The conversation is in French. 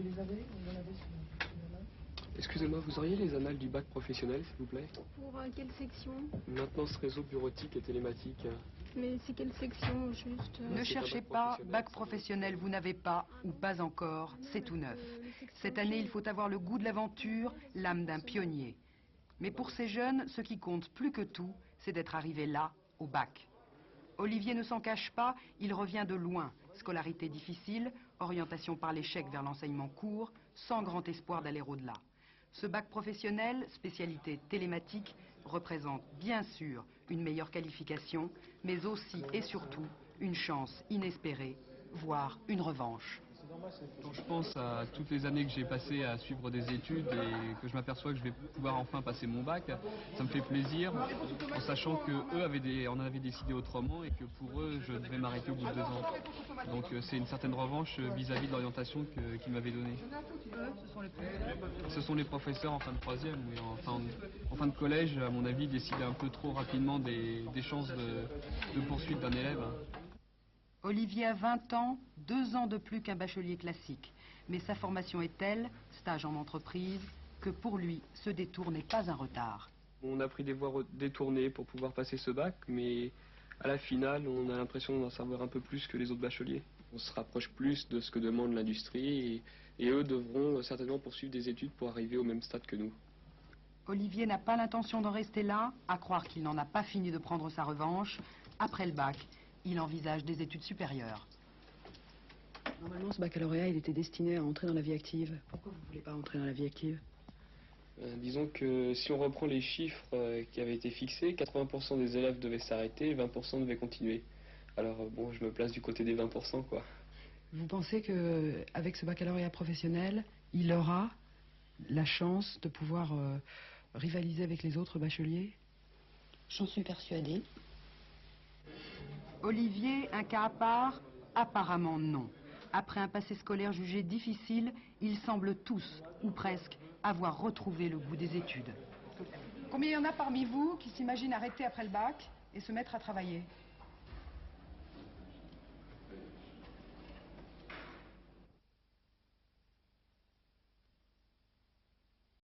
les avez? Vous en avez sur le... Excusez-moi, vous auriez les annales du bac professionnel, s'il vous plaît? Pour quelle section? Maintenance réseau bureautique et télématique. Mais c'est quelle section, juste? Ne cherchez pas, bac professionnel vous n'avez pas, ou pas encore, c'est tout neuf. Cette année, il faut avoir le goût de l'aventure, l'âme d'un pionnier. Mais pour ces jeunes, ce qui compte plus que tout, c'est d'être arrivé là, au bac. Olivier ne s'en cache pas, il revient de loin. Scolarité difficile, orientation par l'échec vers l'enseignement court, sans grand espoir d'aller au-delà. Ce bac professionnel, spécialité télématique, représente bien sûr une meilleure qualification, mais aussi et surtout une chance inespérée, voire une revanche. Quand je pense à toutes les années que j'ai passées à suivre des études et que je m'aperçois que je vais pouvoir enfin passer mon bac, ça me fait plaisir en sachant qu'eux en avaient décidé autrement et que pour eux, je devais m'arrêter au bout de 2 ans. Donc c'est une certaine revanche vis-à-vis de l'orientation qu'ils m'avaient donnée. Ce sont les professeurs en fin de troisième, mais en fin de collège, à mon avis, décidaient un peu trop rapidement des chances de poursuite d'un élève. Olivier a 20 ans, 2 ans de plus qu'un bachelier classique. Mais sa formation est telle, stage en entreprise, que pour lui, ce détour n'est pas un retard. On a pris des voies détournées pour pouvoir passer ce bac, mais à la finale, on a l'impression d'en savoir un peu plus que les autres bacheliers. On se rapproche plus de ce que demande l'industrie et eux devront certainement poursuivre des études pour arriver au même stade que nous. Olivier n'a pas l'intention d'en rester là, à croire qu'il n'en a pas fini de prendre sa revanche. Après le bac, il envisage des études supérieures. Normalement, ce baccalauréat, il était destiné à entrer dans la vie active. Pourquoi vous ne voulez pas entrer dans la vie active? Disons que si on reprend les chiffres qui avaient été fixés, 80% des élèves devaient s'arrêter et 20% devaient continuer. Alors bon, je me place du côté des 20%, quoi. Vous pensez qu'avec ce baccalauréat professionnel, il aura la chance de pouvoir rivaliser avec les autres bacheliers? J'en suis persuadée. Olivier, un cas à part? Apparemment non. Après un passé scolaire jugé difficile, ils semblent tous, ou presque, avoir retrouvé le goût des études. Combien il y en a parmi vous qui s'imaginent arrêter après le bac et se mettre à travailler?